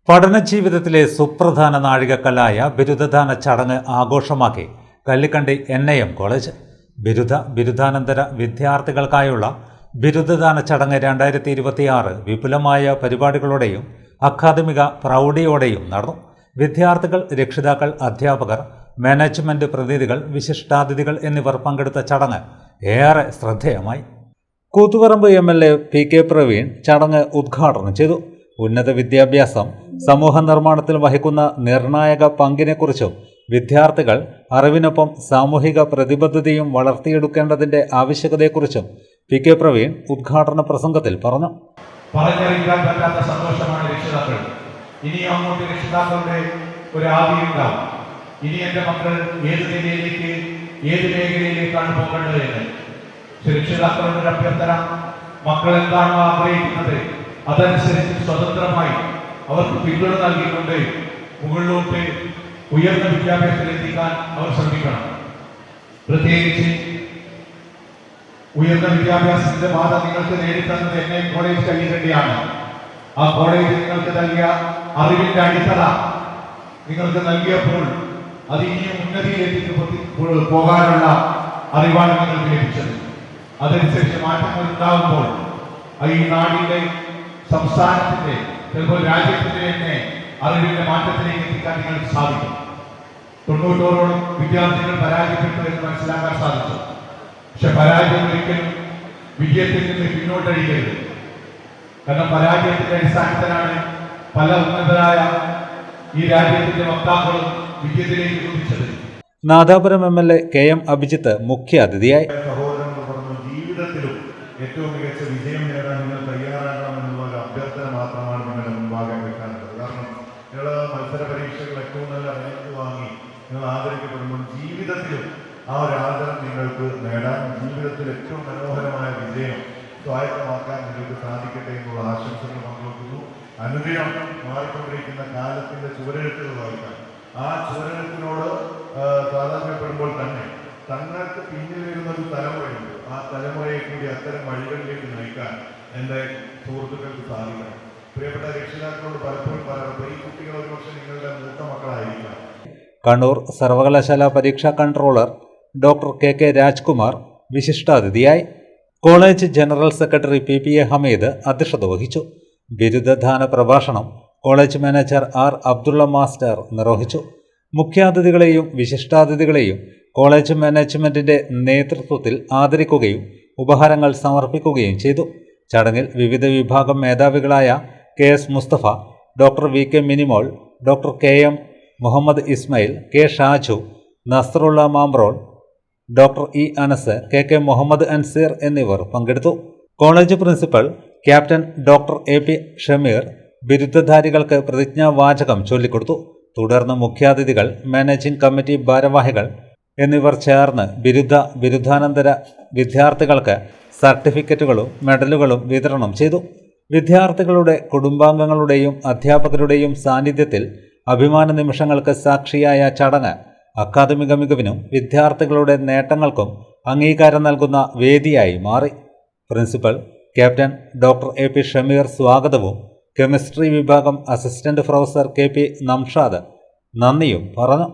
പഠനജീവിതത്തിലെ സുപ്രധാന നാഴികക്കല്ലായ ബിരുദദാന ചടങ്ങ് ആഘോഷമാക്കി കല്ലിക്കണ്ടി NIM കോളേജ്. ബിരുദാനന്തര വിദ്യാർത്ഥികൾക്കായുള്ള ബിരുദദാന ചടങ്ങ് 2026 വിപുലമായ പരിപാടികളോടെയും അക്കാദമിക പ്രൗഢിയോടെയും നടന്നു. വിദ്യാർത്ഥികൾ, രക്ഷിതാക്കൾ, അധ്യാപകർ, മാനേജ്മെന്റ് പ്രതിനിധികൾ, വിശിഷ്ടാതിഥികൾ എന്നിവർ പങ്കെടുത്ത ചടങ്ങ് ഏറെ ശ്രദ്ധേയമായി. കൂത്തുപറമ്പ് MLA PK പ്രവീൺ ചടങ്ങ് ഉദ്ഘാടനം ചെയ്തു. ഉന്നത വിദ്യാഭ്യാസം സമൂഹ നിർമ്മാണത്തിൽ വഹിക്കുന്ന നിർണായക പങ്കിനെക്കുറിച്ചും വിദ്യാർത്ഥികൾ അറിവിനൊപ്പം സാമൂഹിക പ്രതിബദ്ധതയും വളർത്തിയെടുക്കേണ്ടതിന്റെ ആവശ്യകതയെക്കുറിച്ചും PK പ്രവീൺ ഉദ്ഘാടന പ്രസംഗത്തിൽ പറഞ്ഞു. പറഞ്ഞറിയിക്കാൻ പറ്റാത്ത സന്തോഷമാണ് രക്ഷിതാക്കൾ. ഇനി അങ്ങോട്ട് രക്ഷിതാക്കളുടെ ഒരു ആദിയുണ്ടാവും. ഇനി എൻ്റെ മക്കൾ ഏത് മേഖലയിലേക്കാണ് പോകേണ്ടത് എന്ന് രക്ഷിതാക്കളുടെ ഒരു അഭ്യർത്ഥന, മക്കൾ എന്താണോ ആഗ്രഹിക്കുന്നത് അതനുസരിച്ച് സ്വതന്ത്രമായി അവർക്ക് പിന്തുണ നൽകിക്കൊണ്ട് മുകളിലോട്ട് ഉയർന്ന വിദ്യാഭ്യാസത്തിലെത്തിക്കാൻ അവർ ശ്രമിക്കണം. പ്രത്യേകിച്ച് ഉയർന്ന വിദ്യാഭ്യാസത്തിന്റെ ബാധ നിങ്ങൾക്ക് നേടിത്തന്നത് NIM കോളേജ് കല്ലിക്കണ്ടിയാണ്. ആ കോളേജ് നിങ്ങൾക്ക് നൽകിയ അറിവിന്റെ അടിത്തറ നിങ്ങൾക്ക് നൽകിയപ്പോൾ അത് ഇനിയും ഉന്നതിയിലേക്ക് പോകാനുള്ള അറിവാണ് നിങ്ങൾക്ക് ലഭിച്ചത്. അതനുസരിച്ച് മാറ്റങ്ങൾ ഉണ്ടാകുമ്പോൾ ഈ നാടിന്റെ, സംസ്ഥാനത്തിന്റെ, ചിലപ്പോൾ രാജ്യത്തിന്റെ തന്നെ അറിവിന്റെ മാറ്റത്തിലേക്ക് എത്തിക്കാൻ നിങ്ങൾക്ക് സാധിക്കും. 90ഓളം വിദ്യാർത്ഥികൾ പരാജയപ്പെട്ടു എന്ന് മനസ്സിലാക്കാൻ സാധിച്ചു. പക്ഷെ പരാജയം ഒരിക്കലും വിജയത്തിൽ നിന്ന് പിന്നോട്ടടിക്കരുത്. കാരണം പരാജയത്തിന്റെ അടിസ്ഥാനത്തിലാണ് പല ഉന്നതരായ ഈ രാജ്യത്തിന്റെ വക്താക്കളും വിജയത്തിലേക്ക് കുതിച്ചത്. നാദാപുരം MLA KM അഭിജിത്ത് മുഖ്യ അതിഥിയായി. സഹോദരങ്ങൾ പറഞ്ഞു, ജീവിതത്തിലും ഏറ്റവും മികച്ച വിജയം നേടാൻ നിങ്ങൾ തയ്യാറാകണമെന്നുള്ള ഒരു അഭ്യർത്ഥന മാത്രമാണ് നിങ്ങളുടെ മുൻപാകെ വെക്കാനുള്ളത്. കാരണം നിങ്ങൾ മത്സര പരീക്ഷകൾ ഏറ്റവും നല്ല റാങ്ക് വാങ്ങി നിങ്ങൾ ആദരിക്കപ്പെടുമ്പോൾ ജീവിതത്തിലും ആ ഒരു ആദരം നിങ്ങൾക്ക് നേടാൻ, ജീവിതത്തിൽ ഏറ്റവും മനോഹരമായ വിജയം സ്വായത്തമാക്കാൻ നിങ്ങൾക്ക് സാധിക്കട്ടെ എന്നുള്ള ആശംസകൾ പങ്കുവെക്കുന്നു. അനുദിനം മാറിക്കൊണ്ടിരിക്കുന്ന കാലത്തിന്റെ ചുവരെഴുത്തുകൾ വായിക്കാൻ, ആ ചുവരെഴുത്തിനോട് താതാത്മ്യപ്പെടുമ്പോൾ തന്നെ തങ്ങൾക്ക് പിന്നിൽ വരുന്ന ഒരു തലമുറയുണ്ട്. ആ തലമുറയെ കൂടി അത്തരം വഴികളിലേക്ക് നയിക്കാൻ എൻ്റെ സുഹൃത്തുക്കൾക്ക് സാധിക്കണം. പ്രിയപ്പെട്ട രക്ഷിതാക്കളോട് പലപ്പോഴും പറയാറുണ്ട്, ഈ കുട്ടികൾ ഒരുപക്ഷെ നിങ്ങളുടെ മൂത്ത മക്കളായിരിക്കാം. കണ്ണൂർ സർവകലാശാല പരീക്ഷാ കൺട്രോളർ ഡോക്ടർ KK രാജ്കുമാർ വിശിഷ്ടാതിഥിയായി. College general secretary PPA Hameed അധ്യക്ഷത വഹിച്ചു. ബിരുദദാന പ്രഭാഷണം college manager R Abdulla master നിർവഹിച്ചു. മുഖ്യാതിഥികളെയും വിശിഷ്ടാതിഥികളെയും കോളേജ് മാനേജ്മെന്റിന്റെ നേതൃത്വത്തിൽ ആദരിക്കുകയും ഉപഹാരങ്ങൾ സമർപ്പിക്കുകയും ചെയ്തു. ചടങ്ങിൽ വിവിധ വിഭാഗം മേധാവികളായ KS Mustafa, doctor VK Minimol, doctor KM Muhammad Ismail, K Shaju, Nasrulla Mambrol, doctor E Anas, KK Muhammad Anseer എന്നിവർ പങ്കെടുത്തു. College principal captain doctor AP Shameer ബിരുദധാരികൾക്ക് പ്രതിജ്ഞാവാചകം ചൊല്ലിക്കൊടുത്തു. തുടർന്ന് മുഖ്യാതിഥികൾ, മാനേജിംഗ് കമ്മിറ്റി ഭാരവാഹികൾ എന്നിവർ ചേർന്ന് ബിരുദാനന്തര വിദ്യാർത്ഥികൾക്ക് സർട്ടിഫിക്കറ്റുകളും മെഡലുകളും വിതരണം ചെയ്തു. വിദ്യാർത്ഥികളുടെ കുടുംബാംഗങ്ങളുടെയും അധ്യാപകരുടെയും സാന്നിധ്യത്തിൽ അഭിമാന നിമിഷങ്ങൾക്ക് സാക്ഷിയായ ചടങ്ങ് അക്കാദമിക മികവിനും വിദ്യാർത്ഥികളുടെ നേട്ടങ്ങൾക്കും അംഗീകാരം നൽകുന്ന വേദിയായി മാറി. Principal captain doctor AP Shameer സ്വാഗതവും കെമിസ്ട്രി വിഭാഗം അസിസ്റ്റന്റ് പ്രൊഫസർ KP നംഷാദ് നന്ദിയും പറഞ്ഞു.